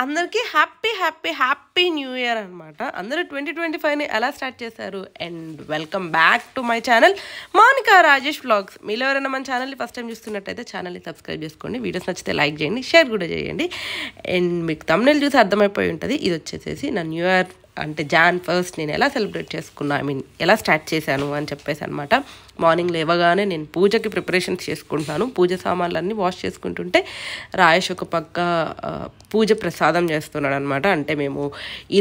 అందరికీ happy happy happy new year అనమాట. అందరూ 2025ని ఎలా స్టార్ట్ చేశారు? And welcome back to my channel Monika Rajesh vlogs. మీలో ఎవరైనా మన ఛానల్ని ఫస్ట్ టైం చూస్తున్నట్టయితే ఛానల్ని సబ్స్క్రైబ్ చేసుకోండి, వీడియోస్ నచ్చితే లైక్ చేయండి, షేర్ కూడా చేయండి. అండ్ మీకు థంబ్నెయిల్ చూసి అర్థమైపోయి ఉంటుంది, ఇది వచ్చేసేసి నా న్యూ ఇయర్ అంటే Jan 1st నేను ఎలా సెలబ్రేట్ చేసుకున్నా, ఎలా స్టార్ట్ చేశాను అని చెప్పేసి అనమాట. మార్నింగ్ లేవగానే నేను పూజకి ప్రిపరేషన్స్ చేసుకుంటున్నాను. పూజ సామాన్లన్నీ వాష్ చేసుకుంటుంటే రాయేష్ ఒక పక్క పూజ ప్రసాదం చేస్తున్నాడు అనమాట. అంటే మేము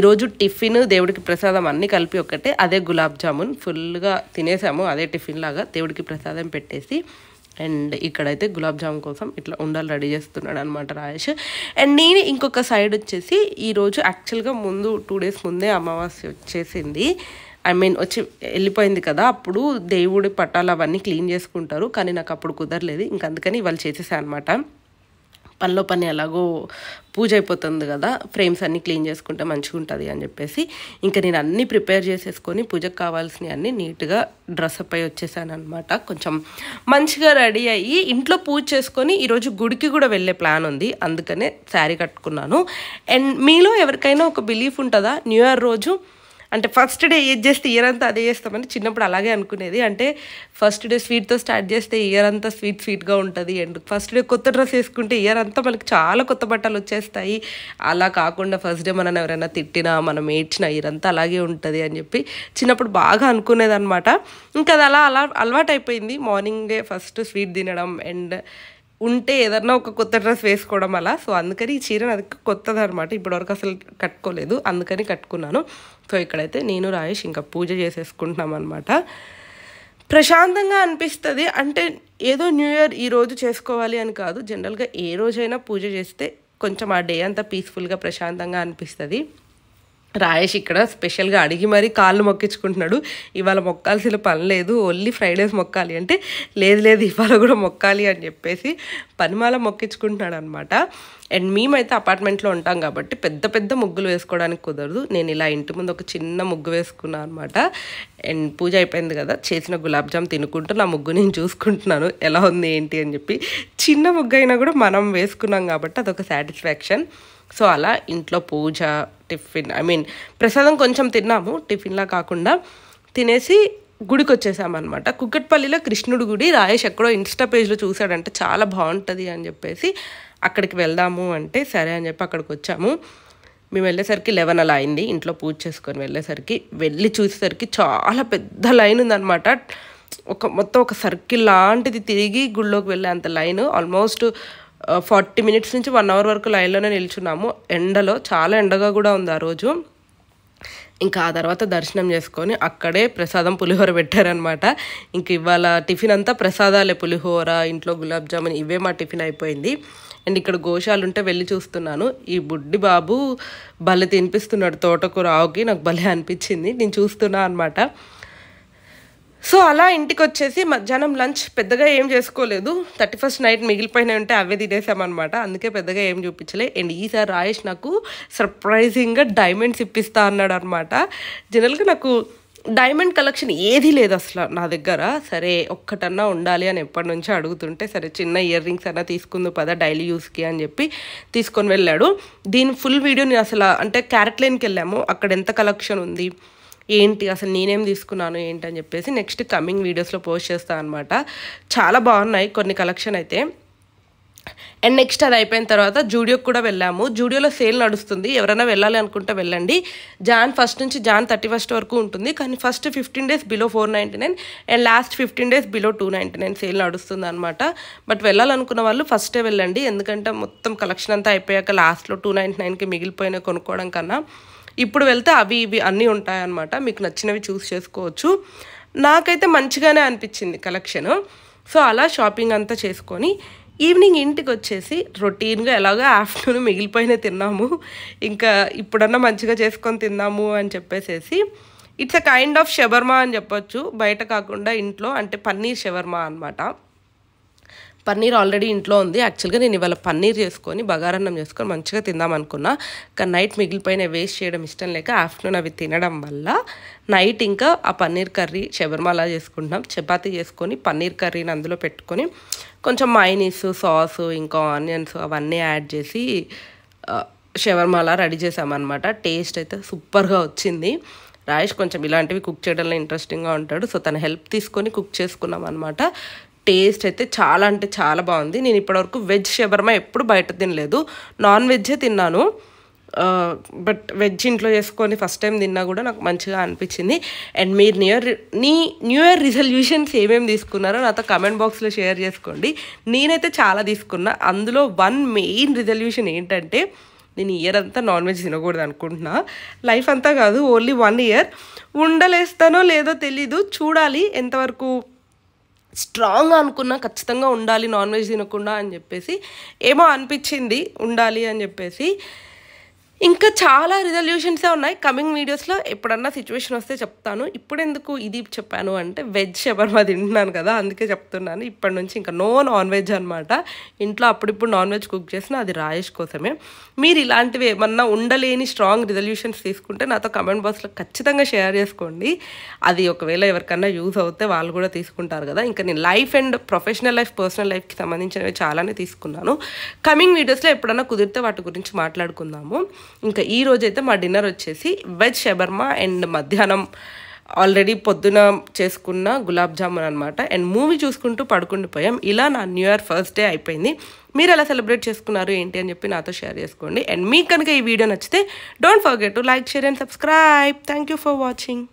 ఈరోజు టిఫిన్ దేవుడికి ప్రసాదం అన్నీ కలిపి ఒకటే, అదే గులాబ్ జామున్ ఫుల్గా తినేసాము. అదే టిఫిన్ లాగా దేవుడికి ప్రసాదం పెట్టేసి అండ్ ఇక్కడైతే గులాబ్ జామున్ కోసం ఇట్లా ఉండాలి రెడీ చేస్తున్నాడు అనమాట రాయేష్. అండ్ నేను ఇంకొక సైడ్ వచ్చేసి ఈరోజు యాక్చువల్గా ముందు 2 days ముందే అమావాస్య వచ్చేసింది, వచ్చి వెళ్ళిపోయింది కదా. అప్పుడు దేవుడి పటాలు అవన్నీ క్లీన్ చేసుకుంటారు, కానీ నాకు అప్పుడు కుదరలేదు. అందుకని ఇవాళ చేసేసాను అనమాట. పనిలో పని ఎలాగో పూజ అయిపోతుంది కదా, ఫ్రేమ్స్ అన్నీ క్లీన్ చేసుకుంటే మంచిగా ఉంటుంది అని చెప్పేసి ఇంకా నేను అన్నీ ప్రిపేర్ చేసేసుకొని పూజకు కావాల్సినవి అన్నీ నీట్గా డ్రెస్అప్ అయి వచ్చేసాను అనమాట. కొంచెం మంచిగా రెడీ అయ్యి ఇంట్లో పూజ చేసుకొని ఈరోజు గుడికి కూడా వెళ్ళే ప్లాన్ ఉంది, అందుకనే శారీ కట్టుకున్నాను. అండ్ మీలో ఎవరికైనా ఒక బిలీఫ్ ఉంటుందా, న్యూ ఇయర్ రోజు అంటే ఫస్ట్ డే ఏది చేస్తే ఇయర్ అంతా అదే చేస్తామని చిన్నప్పుడు అలాగే అనుకునేది. అంటే ఫస్ట్ డే స్వీట్తో స్టార్ట్ చేస్తే ఇయర్ అంతా స్వీట్గా ఉంటుంది. అండ్ ఫస్ట్ డే కొత్త డ్రెస్ వేసుకుంటే ఇయర్ అంతా మనకి చాలా కొత్త బట్టలు వచ్చేస్తాయి. అలా కాకుండా ఫస్ట్ డే మనం ఎవరైనా తిట్టినా మనం ఏడ్చినా ఇయర్ అంతా అలాగే ఉంటుంది అని చెప్పి చిన్నప్పుడు బాగా అనుకునేది అనమాట. ఇంకా అది అలా అలవాటు అయిపోయింది. మార్నింగే ఫస్ట్ స్వీట్ తినడం అండ్ ఉంటే ఏదన్నా ఒక కొత్త డ్రెస్ వేసుకోవడం అలా. సో అందుకని ఈ చీర అది కొత్తది అనమాట, ఇప్పటివరకు అసలు కట్టుకోలేదు, అందుకని కట్టుకున్నాను. సో ఇక్కడైతే నేను రాయేష్ ఇంకా పూజ చేసేసుకుంటున్నాం అనమాట. ప్రశాంతంగా అనిపిస్తుంది. అంటే ఏదో న్యూ ఇయర్ ఈరోజు చేసుకోవాలి అని కాదు, జనరల్గా ఏ రోజైనా పూజ చేస్తే కొంచెం ఆ డే అంతా పీస్ఫుల్గా ప్రశాంతంగా అనిపిస్తుంది. రాయేష్ ఇక్కడ స్పెషల్గా అడిగి మరీ కాళ్ళు మొక్కించుకుంటున్నాడు. ఇవాళ మొక్కాల్సిన పని లేదు, ఓన్లీ ఫ్రైడేస్ మొక్కాలి అంటే లేదు ఇవాళ కూడా మొక్కాలి అని చెప్పేసి పనిమాల మొక్కించుకుంటున్నాడు అనమాట. అండ్ మేమైతే అపార్ట్మెంట్లో ఉంటాం కాబట్టి పెద్ద ముగ్గులు వేసుకోవడానికి కుదరదు. నేను ఇలా ఇంటి ముందు ఒక చిన్న ముగ్గు వేసుకున్నాను అనమాట. అండ్ పూజ అయిపోయింది కదా, చేసిన గులాబ్ జామ్ తినుకుంటూ నా ముగ్గు నేను చూసుకుంటున్నాను ఎలా ఉంది ఏంటి అని చెప్పి. చిన్న ముగ్గు అయినా కూడా మనం వేసుకున్నాం కాబట్టి అదొక సాటిస్ఫాక్షన్. సో అలా ఇంట్లో పూజ, టిఫిన్ ప్రసాదం కొంచెం తిన్నాము, టిఫిన్లా కాకుండా తినేసి గుడికి వచ్చేసామన్నమాట. కుక్కట్పల్లిలో కృష్ణుడి గుడి రాయేష్ ఎక్కడో ఇన్స్టా పేజ్లో చూసాడంటే చాలా బాగుంటుంది అని చెప్పేసి అక్కడికి వెళ్దాము అంటే సరే అని చెప్పి అక్కడికి వచ్చాము. మేము వెళ్ళేసరికి 11 అలా అయింది. ఇంట్లో పూజ చేసుకొని వెళ్ళి చూసేసరికి చాలా పెద్ద లైన్ ఉందన్నమాట. మొత్తం ఒక సర్కిల్ లాంటిది తిరిగి గుళ్ళోకి వెళ్ళే అంత లైన్. ఆల్మోస్ట్ 40 minutes నుంచి 1 hour వరకు లైన్లోనే నిల్చున్నాము. ఎండలో చాలా ఎండగా కూడా ఉంది ఆ రోజు. ఇంకా ఆ తర్వాత దర్శనం చేసుకొని అక్కడే ప్రసాదం పులిహోర పెట్టారనమాట. ఇంక ఇవాళ టిఫిన్ అంతా ప్రసాదాలే, పులిహోర, ఇంట్లో గులాబ్ జామున్, ఇవే మా టిఫిన్ అయిపోయింది. అండ్ ఇక్కడ గోశాలు ఉంటే వెళ్ళి చూస్తున్నాను. ఈ బుడ్డి బాబు భలే తినిపిస్తున్నాడు తోటకూర ఆవుకి, నాకు భలే అనిపించింది, నేను చూస్తున్నా అనమాట. సో అలా ఇంటికి వచ్చేసి మధ్యాహ్నం లంచ్ పెద్దగా ఏం చేసుకోలేదు. 31st నైట్ మిగిలిపోయినాయి ఉంటే అవే తినేసామన్నమాట, అందుకే పెద్దగా ఏం చూపించలే. అండ్ ఈసారి రాయేష్ నాకు సర్ప్రైజింగ్గా డైమండ్స్ ఇప్పిస్తా అన్నాడు అనమాట. జనరల్గా నాకు డైమండ్ కలెక్షన్ ఏది లేదు అసలు నా దగ్గర. సరే ఒక్కటన్నా ఉండాలి అని ఎప్పటి నుంచో అడుగుతుంటే సరే చిన్న ఇయర్ రింగ్స్ అన్నా తీసుకుందు పదా డైలీ యూస్కి అని చెప్పి తీసుకొని వెళ్ళాడు. దీని ఫుల్ వీడియో నేను అసలు అంటే క్యారెట్ లైన్కి వెళ్ళాము, అక్కడ ఎంత కలెక్షన్ ఉంది ఏంటి అసలు నేనేం తీసుకున్నాను ఏంటి అని చెప్పేసి నెక్స్ట్ కమింగ్ వీడియోస్లో పోస్ట్ చేస్తాను అనమాట. చాలా బాగున్నాయి కొన్ని కలెక్షన్ అయితే. అండ్ నెక్స్ట్ అది అయిపోయిన తర్వాత జూడియోకి కూడా వెళ్ళాము. జూడియోలో సేల్ నడుస్తుంది, ఎవరైనా వెళ్ళాలి అనుకుంటే వెళ్ళండి. Jan 1st నుంచి Jan 31st వరకు ఉంటుంది, కానీ first 15 days below 499 and last 15 days below 299 sale నడుస్తుంది అనమాట. బట్ వెళ్ళాలనుకున్న వాళ్ళు ఫస్టే వెళ్ళండి, ఎందుకంటే మొత్తం కలెక్షన్ అంతా అయిపోయాక లాస్ట్లో 299కి మిగిలిపోయిన కొనుక్కోవడం కన్నా ఇప్పుడు వెళ్తే అవి ఇవి అన్నీ ఉంటాయన్నమాట. మీకు నచ్చినవి చూస్ చేసుకోవచ్చు. నాకైతే మంచిగానే అనిపించింది కలెక్షన్. సో అలా షాపింగ్ అంతా చేసుకొని ఈవినింగ్ ఇంటికి వచ్చేసి రొటీన్గా ఎలాగో ఆఫ్టర్నూన్ మిగిలిపోయిన తిన్నాము, ఇంకా ఇప్పుడన్నా మంచిగా చేసుకొని తిందాము అని చెప్పేసేసి it's a kind of shawarma అని చెప్పొచ్చు, బయట కాకుండా ఇంట్లో, అంటే పన్నీర్ షవర్మా అనమాట. పన్నీర్ ఆల్రెడీ ఇంట్లో ఉంది. యాక్చువల్గా నేను ఇవాళ పన్నీర్ చేసుకొని బగారన్నం చేసుకొని మంచిగా తిందాం అనుకున్నా, కానీ నైట్ మిగిలిపోయిన వేస్ట్ చేయడం ఇష్టం లేక ఆఫ్టర్నూన్ అవి తినడం వల్ల నైట్ ఇంకా ఆ పన్నీర్ కర్రీ షవర్మా అలా చేసుకుంటున్నాం. చపాతీ చేసుకొని పన్నీర్ కర్రీని అందులో పెట్టుకొని కొంచెం మైనీస్, సాసు, ఇంకా ఆనియన్స్ అవన్నీ యాడ్ చేసి షవర్మాలా రెడీ చేసామన్నమాట. టేస్ట్ అయితే సూపర్గా వచ్చింది. రాయేష్ కొంచెం ఇలాంటివి కుక్ చేయడంలో ఇంట్రెస్టింగ్గా ఉంటాడు, సో తన హెల్ప్ తీసుకొని కుక్ చేసుకున్నాం అనమాట. టేస్ట్ అయితే చాలా అంటే చాలా బాగుంది. నేను ఇప్పటివరకు వెజ్ షవర్మా ఎప్పుడు బయట తినలేదు, నాన్ వెజ్జే తిన్నాను. బట్ వెజ్ ఇంట్లో చేసుకొని ఫస్ట్ టైం తిన్నా కూడా నాకు మంచిగా అనిపించింది. అండ్ మీరు న్యూ ఇయర్ రిజల్యూషన్స్ ఏమేమి తీసుకున్నారో నాతో కమెంట్ బాక్స్లో షేర్ చేసుకోండి. నేనైతే చాలా తీసుకున్నా. అందులో వన్ మెయిన్ రిజల్యూషన్ ఏంటంటే, నేను ఇయర్ అంతా నాన్ వెజ్ తినకూడదు అనుకుంటున్నా. లైఫ్ అంతా కాదు, ఓన్లీ 1 ఇయర్. ఉండలేస్తానో లేదో తెలీదు, చూడాలి. ఎంతవరకు స్ట్రాంగ్ అనుకున్నా ఖచ్చితంగా ఉండాలి నాన్ వెజ్ తినకుండా అని చెప్పేసి, ఏమో అనిపించింది ఉండాలి అని చెప్పేసి. ఇంకా చాలా రిజల్యూషన్సే ఉన్నాయి. కమింగ్ వీడియోస్లో ఎప్పుడన్నా సిచ్యువేషన్ వస్తే చెప్తాను. ఇప్పుడు ఎందుకు ఇది చెప్పాను అంటే, వెజ్ షవర్మా తింటున్నాను కదా, అందుకే చెప్తున్నాను. ఇప్పటి నుంచి ఇంకా నో నాన్ వెజ్ అనమాట. ఇంట్లో అప్పుడిప్పుడు నాన్ వెజ్ కుక్ చేసిన అది రాయేష్ కోసమే. మీరు ఇలాంటివి ఏమన్నా ఉండలేని స్ట్రాంగ్ రిజల్యూషన్స్ తీసుకుంటే నాతో కమెంట్ బాక్స్లో ఖచ్చితంగా షేర్ చేసుకోండి. అది ఒకవేళ ఎవరికన్నా యూజ్ అవుతే వాళ్ళు కూడా తీసుకుంటారు కదా. ఇంకా నేను life and professional life, personal లైఫ్కి సంబంధించినవి చాలానే తీసుకున్నాను. కమింగ్ వీడియోస్లో ఎప్పుడన్నా కుదిరితే వాటి గురించి మాట్లాడుకుందాము. ఇంకా ఈ రోజైతే మా డిన్నర్ వచ్చేసి వెజ్ షవర్మా అండ్ మధ్యాహ్నం ఆల్రెడీ పొద్దున చేసుకున్న గులాబ్ జామున్ అనమాట. అండ్ మూవీ చూసుకుంటూ పడుకుండిపోయాం. ఇలా నా న్యూ ఇయర్ ఫస్ట్ డే అయిపోయింది. మీరు ఎలా సెలబ్రేట్ చేసుకున్నారు ఏంటి అని చెప్పి నాతో షేర్ చేసుకోండి. అండ్ మీకు కనుక ఈ వీడియో నచ్చితే don't forget to like, share and subscribe. Thank you for watching.